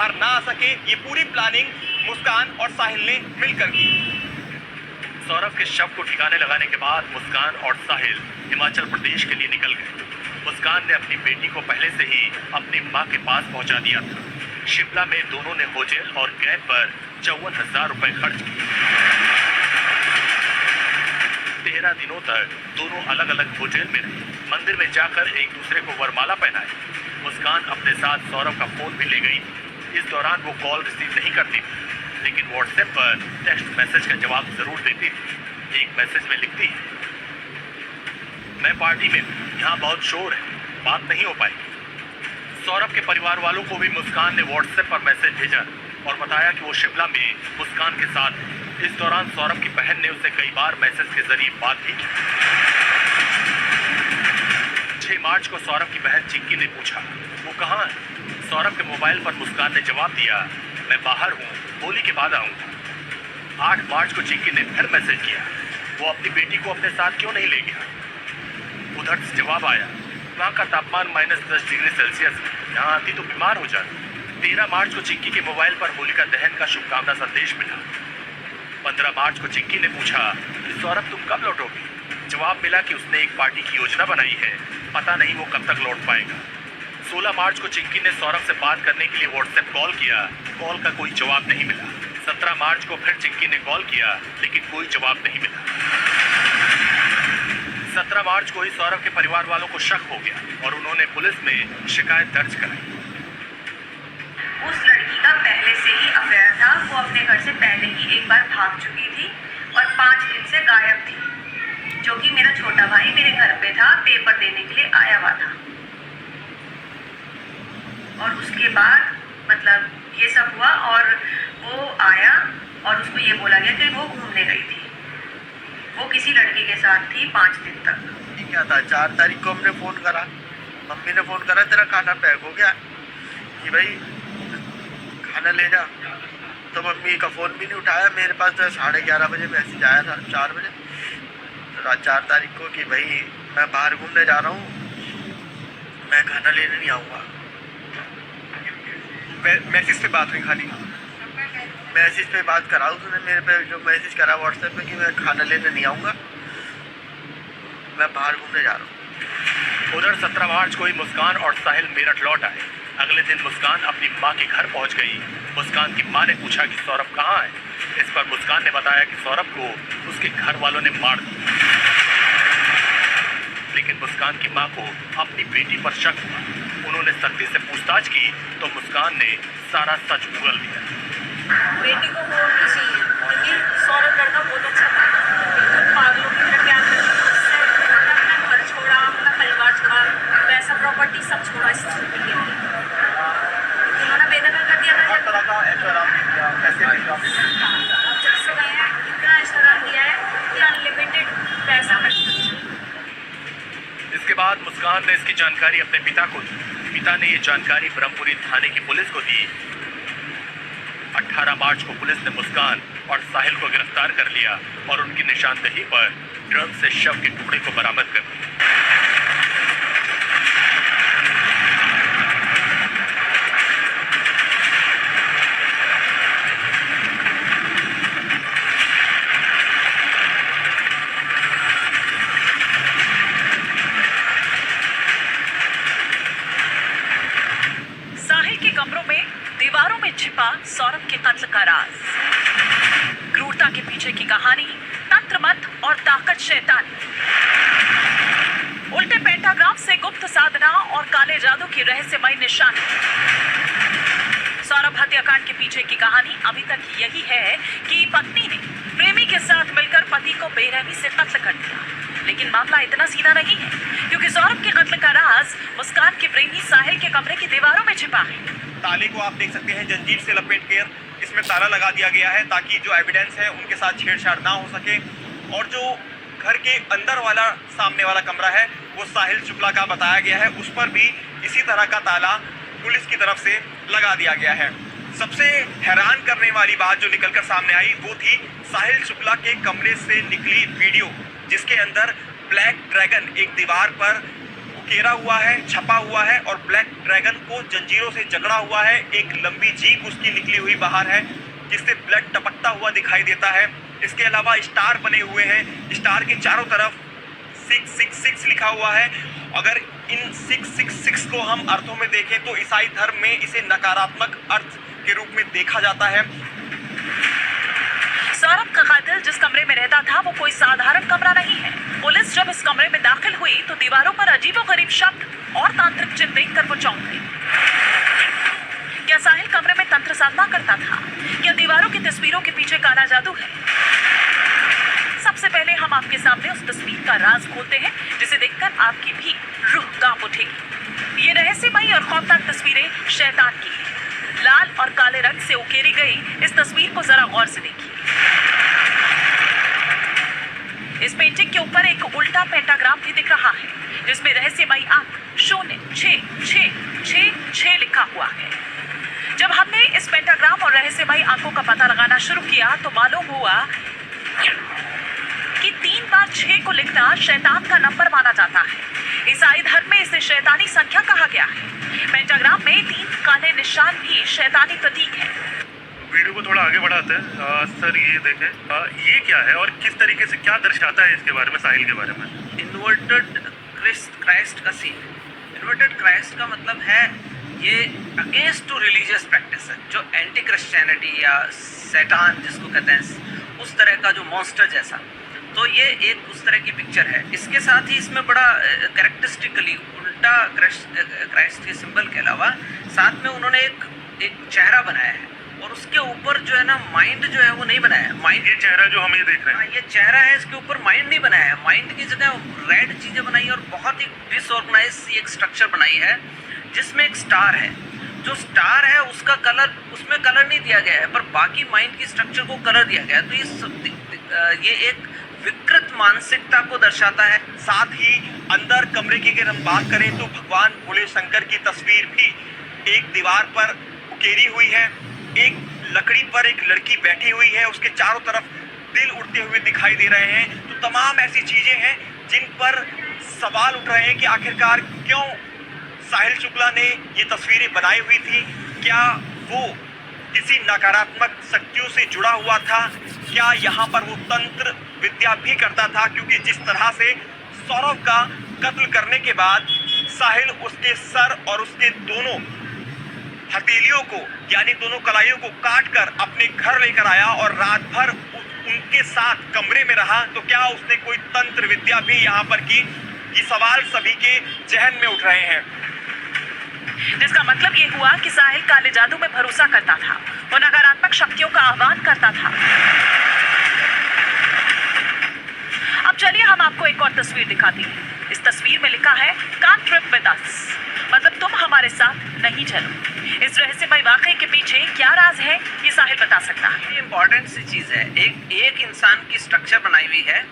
बाहर ना आ सके, ये पूरी प्लानिंग मुस्कान और साहिल ने मिलकर की। सौरभ के शव को ठिकाने लगाने के बाद मुस्कान और साहिल हिमाचल प्रदेश के लिए निकल गए। मुस्कान ने अपनी बेटी को पहले से ही अपनी मां के पास पहुंचा दिया था। शिमला में दोनों ने होटल और कैब पर 54,000 रुपए खर्च किए। 13 दिनों तक दोनों अलग अलग होटल में रहे। मंदिर में जाकर एक दूसरे को वरमाला पहनाए। मुस्कान अपने साथ सौरभ का फोन भी ले गई। इस दौरान वो कॉल रिसीव नहीं करती थी, लेकिन व्हाट्सएप पर टेक्स्ट मैसेज का जवाब जरूर देती थी। एक मैसेज में लिखती है, मैं पार्टी में हूँ, यहाँ बहुत शोर है, बात नहीं हो पाएगी। सौरभ के परिवार वालों को भी मुस्कान ने व्हाट्सएप पर मैसेज भेजा और बताया कि वो शिमला में मुस्कान के साथ है। इस दौरान सौरभ की बहन ने उसे कई बार मैसेज के जरिए बात भी की। 6 मार्च को सौरभ की बहन चिंकी ने पूछा, वो कहाँ है? सौरभ के मोबाइल पर मुस्कान ने जवाब दिया, मैं बाहर हूँ, होली के बाद आऊँगा। 8 मार्च को चिंकी ने फिर मैसेज किया, वो अपनी बेटी को अपने साथ क्यों नहीं ले गया? उधर से जवाब आया, वहाँ का तापमान -10 डिग्री सेल्सियस है, यहाँ आती तो बीमार हो जाती। 13 मार्च को चिंकी के मोबाइल पर होलिका दहन का शुभकामना संदेश मिला। 15 मार्च को चिंकी ने पूछा कि सौरभ तुम कब लौटोगे? जवाब मिला कि उसने एक पार्टी की योजना बनाई है, पता नहीं वो कब तक लौट पाएगा। 16 मार्च को चिंकी ने सौरभ से बात करने के लिए व्हाट्सएप कॉल किया, कॉल का कोई जवाब नहीं मिला। 17 मार्च को फिर चिंकी ने कॉल किया, लेकिन कोई जवाब नहीं मिला। 17 मार्च को ही सौरभ के परिवार वालों को शक हो गया और उन्होंने पुलिस में शिकायत दर्ज कराई। उस लड़की का पहले से ही अफेयर था। वो अपने घर से पहले ही एक बार भाग चुकी थी और 5 दिन से गायब थी, जो कि मेरा छोटा भाई मेरे घर पे था, पेपर देने के लिए आया हुआ था। और उसके बाद मतलब ये सब हुआ और वो आया और उसको ये बोला गया कि वो घूमने गई थी। वो किसी लड़की के साथ थी 5 दिन तक। क्या था, 4 तारीख को हमने फ़ोन करा, मम्मी ने फ़ोन करा, तेरा खाना पैक हो गया कि भाई खाना ले जा। तो मम्मी का फ़ोन भी नहीं उठाया। मेरे पास तो 11:30 बजे मैसेज आया था, 4 बजे, तो 4 तारीख को कि भाई मैं बाहर घूमने जा रहा हूँ, मैं खाना लेने नहीं आऊँगा। मैसेज पे बात हुई खाली? मैसेज पे बात करा उसने मेरे पे, जो मैसेज करा व्हाट्सएप पे कि मैं खाना लेने नहीं आऊँगा, मैं बाहर घूमने जा रहा हूँ। उधर 17 मार्च को ही मुस्कान और साहिल मेरठ लौट आए। अगले दिन मुस्कान अपनी मां के घर पहुंच गई। मुस्कान की मां ने पूछा कि सौरभ कहाँ है। इस पर मुस्कान ने बताया कि सौरभ को उसके घर वालों ने मार दिया। लेकिन मुस्कान की मां को अपनी बेटी पर शक हुआ। उन्होंने सख्ती से पूछताछ की तो मुस्कान ने सारा सच उगल दिया। बेटी को वो किसी लेकिन सौरभ लड़का बहुत अच्छा था, बिल्कुल पागलों की तरह प्यार करती थी उससे। अपना घर छोड़ा, अपना परिवार छोड़ा, पैसा प्रॉपर्टी सब छोड़ा इस छुट्टी के लिए। उन्होंने बेदखल कर दिया था। जब से गए हैं इतना ऐश्वर्य दिया है कि अनलिमिटेड पैसा खर्च। इसके बाद मुस्कान ने इसकी जानकारी अपने पिता को दी। पिता ने ये जानकारी ब्रह्मपुरी थाने की पुलिस को दी। 18 मार्च को पुलिस ने मुस्कान और साहिल को गिरफ्तार कर लिया और उनकी निशानदेही पर ड्रम से शव के टुकड़े को बरामद कर दिया। साहिल के कमरों में दीवारों में छिपा सौरभ के कत्ल का राज, क्रूरता के पीछे की कहानी, तंत्र मंत्र और ताकत शैतानी, उल्टे पेंटाग्राम से गुप्त साधना और काले जादू की रहस्यमय निशानी। सौरभ हत्याकांड के पीछे की कहानी अभी तक यही है कि पत्नी ने प्रेमी के साथ मिलकर पति को बेरहमी से कत्ल कर दिया। लेकिन मामला इतना सीधा नहीं है, क्योंकि सौरभ के कत्ल का राज मुस्कान के प्रेमी साहिल के कमरे की दीवारों में छिपा है। ताले को आप देख सकते हैं जंजीर से लपेट कर इसमें ताला लगा दिया गया है ताकि जो एविडेंस है उनके साथ छेड़छाड़ ना हो सके। और जो घर के अंदर वाला सामने वाला कमरा है वो साहिल शुक्ला का बताया गया है, उस पर भी इसी तरह का ताला पुलिस की तरफ से लगा दिया गया है। सबसे हैरान करने वाली बात जो निकलकर सामने आई वो थी साहिल शुक्ला के कमरे से निकली वीडियो, जिसके अंदर ब्लैक ड्रैगन एक दीवार पर उकेरा हुआ है, छपा हुआ है और ब्लैक ड्रैगन को जंजीरों से जकड़ा हुआ है। एक लंबी जीभ उसकी निकली हुई बाहर है जिससे ब्लड टपकता हुआ दिखाई देता है। इसके अलावा स्टार बने हुए हैं, स्टार के चारों तरफ 666 लिखा हुआ है। अगर इन 666 को हम अर्थों में देखें तो ईसाई धर्म में इसे नकारात्मक अर्थ के रूप में देखा जाता है। सौरभ का कातिल जिस कमरे में रहता था वो कोई साधारण कमरा नहीं है। पुलिस जब इस कमरे में दाखिल हुई तो दीवारों पर अजीबोगरीब शब्द और तांत्रिक चिन्ह देखकर वो चौंक गई। क्या साहिल कमरे में तंत्र साधना करता था? क्या दीवारों की तस्वीरों के पीछे काला जादू है? सबसे पहले हम आपके सामने उस तस्वीर का राज खोलते हैं जिसे देखकर आपकी भी रूह कांप उठेगी। ये रहस्यमयी और खौफनाक तस्वीरें शैतान की हैं। लाल और काले रंग से उकेरी गई इस तस्वीर को जरा गौर से देखिए। इस पेंटिंग के ऊपर एक उल्टा पेंटाग्राम भी दिख रहा है जिसमें रहस्यमयी अंक 0666 लिखा हुआ है। जब हमने इस पेंटाग्राम और रहस्यमयी अंकों का पता लगाना शुरू किया तो मालूम हुआ कि 3 बार 6 को लिखना शैतान का नंबर माना जाता है। ईसाई धर्म में इसे शैतानी संख्या कहा गया है। पेंटाग्राम में 3 काले निशान भी शैतानी प्रतीक है। वीडियो को थोड़ा आगे बढ़ाते हैं। सर ये देखें, ये क्या है और किस तरीके से क्या दर्शाता है इसके बारे में, साहिल के बारे में? इन्वर्टेड क्राइस्ट का सीन। इन्वर्टेड क्राइस्ट का मतलब है ये अगेंस्ट टू रिलीजियस प्रैक्टिस है, जो एंटी क्रिश्चियनिटी या सैतान जिसको कहते हैं, उस तरह का जो मॉन्स्टर जैसा। तो ये एक उस तरह की पिक्चर है। इसके साथ ही इसमें बड़ा कैरेक्टरिस्टिकली उल्टा क्राइस्ट के सिंबल के अलावा साथ में उन्होंने एक चेहरा बनाया है और उसके ऊपर जो है ना माइंड जो है वो नहीं बनाया है। माइंड, ये चेहरा जो हम ये देख रहे हैं, ये चेहरा है, इसके ऊपर माइंड नहीं बनाया है। माइंड की जगह रेड चीज़ें बनाई और बहुत ही डिसऑर्गेनाइज सी एक स्ट्रक्चर बनाई है जिसमें एक स्टार है। जो स्टार है उसका कलर, उसमें कलर नहीं दिया गया है पर बाकी माइंड की स्ट्रक्चर को कलर दिया गया है। तो ये एक विकृत मानसिकता को दर्शाता है। साथ ही अंदर कमरे की अगर हम बात करें तो भगवान भोले शंकर की तस्वीर भी एक दीवार पर उकेरी हुई है। एक लकड़ी पर एक लड़की बैठी हुई है, उसके चारों तरफ दिल उड़ते हुए दिखाई दे रहे हैं। तो तमाम ऐसी चीजें हैं जिन पर सवाल उठ रहे हैं कि आखिरकार क्यों साहिल शुक्ला ने ये तस्वीरें बनाई हुई थी। क्या वो किसी नकारात्मक शक्तियों से जुड़ा हुआ था? क्या यहाँ पर वो तंत्र विद्या भी करता था? क्योंकि जिस तरह से सौरभ का कत्ल करने के बाद साहिल उसके सर और उसके दोनों हथेलियों को यानी दोनों कलाइयों को काटकर अपने घर लेकर आया और रात भर उनके साथ कमरे में रहा, तो क्या उसने कोई तंत्र विद्या भी यहाँ पर की? ये सवाल सभी के जहन में उठ रहे हैं। जिसका मतलब ये हुआ कि साहिल काले जादू में भरोसा करता था, वो नकारात्मक शक्तियों का आह्वान करता था। अब चलिए हम आपको एक और तस्वीर दिखाते हैं। इस तस्वीर में लिखा है कांट ट्रिप विद अस, मतलब तुम हमारे साथ नहीं चलो। इस रहस्यमय वाकये के पीछे क्या राज है ये साहिल बता सकता है। ये इम्पॉर्टेंट सी चीज़ है। एक इंसान की स्ट्रक्चर बनाई हुई है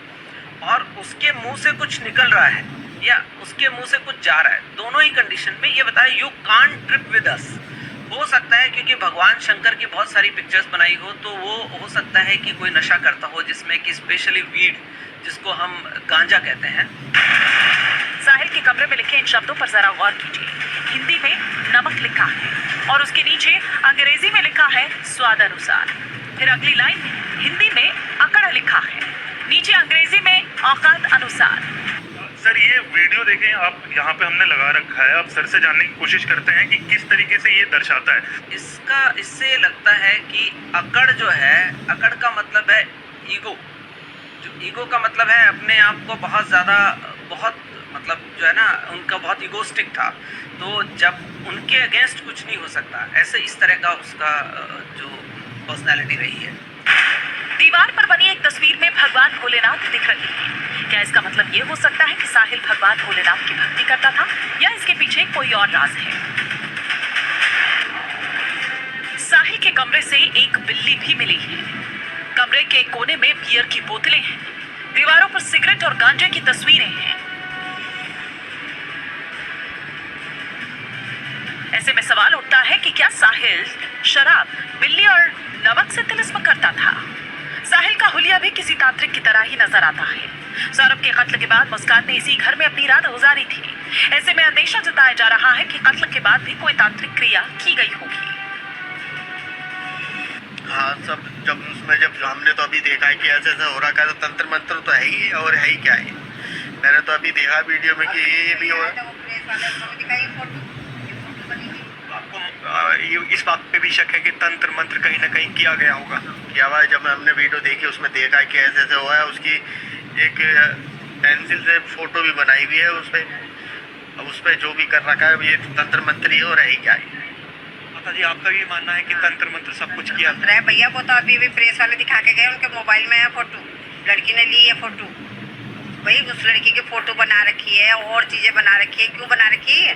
और उसके मुंह से कुछ निकल रहा है या उसके मुंह से कुछ जा रहा है। दोनों ही कंडीशन में ये बताया you can't trip with us. हो सकता है क्योंकि भगवान शंकर की बहुत सारी पिक्चर्स बनाई हो तो वो हो सकता है कि कोई नशा करता हो जिसमें कि स्पेशली वीड जिसको हम गांजा कहते हैं। साहिल के कमरे में लिखे इन शब्दों पर जरा गौर कीजिए। हिंदी में नमक लिखा है और उसके नीचे अंग्रेजी में लिखा है स्वाद अनुसार। फिर अगली लाइन में हिंदी में अकड़ लिखा है, नीचे अंग्रेजी में औकात अनुसार। सर ये वीडियो देखें आप, यहाँ पे हमने लगा रखा है। आप सर से जानने की कोशिश करते हैं कि किस तरीके से ये दर्शाता है। इससे लगता है कि अकड़ जो है, अकड़ का मतलब है ईगो। जो ईगो का मतलब है अपने आप को बहुत ज़्यादा, बहुत मतलब जो है ना उनका बहुत ईगोस्टिक था। तो जब उनके अगेंस्ट कुछ नहीं हो सकता, ऐसे इस तरह का उसका जो पर्सनैलिटी रही है। दीवार पर बनी एक तस्वीर में भगवान भोलेनाथ दिख रही है। क्या इसका मतलब ये हो सकता है कि साहिल भगवान भोलेनाथ की भक्ति करता था या इसके पीछे कोई और राज है? साहिल के कमरे से एक बिल्ली भी मिली है। कमरे के कोने में बियर की बोतलें हैं। दीवारों पर सिगरेट और गांजे की तस्वीरें हैं। ऐसे में सवाल उठता है कि क्या साहिल शराब, बिल्ली और नमक से तिलिस्म करता था? साहिल का हुलिया भी किसी तांत्रिक की तरह ही नजर आता है। सौरभ के कत्ल के बाद मुस्कान ने इसी घर में अपनी रात गुजारी थी। ऐसे में अंदेशा जताया जा रहा है कि कत्ल के बाद भी कोई तांत्रिक क्रिया की गई होगी। हाँ सब जब हमने तो अभी देखा है कि ऐसे ऐसा हो रहा है, तो तंत्र मंत्र तो है ही, और है ही क्या है। मैंने तो अभी देखा वीडियो में कि ये भी हो रहा आपको इस बात पे भी शक है कि तंत्र मंत्र कहीं ना कहीं किया गया होगा? क्या हुआ, जब हमने वीडियो देखी उसमें देखा है कि ऐसे ऐसे हुआ है। उसकी एक पेंसिल से फोटो भी बनाई हुई है उस पर। अब उस पर जो भी कर रखा है ये तंत्र मंत्र ही हो रहा है क्या है। माता जी, आपका भी मानना है कि तंत्र मंत्र सब कुछ किया? रहे भैया, वो तो अभी भी प्रेस वाले दिखा के गए, उनके मोबाइल में है फोटो, लड़की ने ली है फोटो। भाई उस लड़की की फोटो बना रखी है और चीजें बना रखी है, क्यों बना रखी है?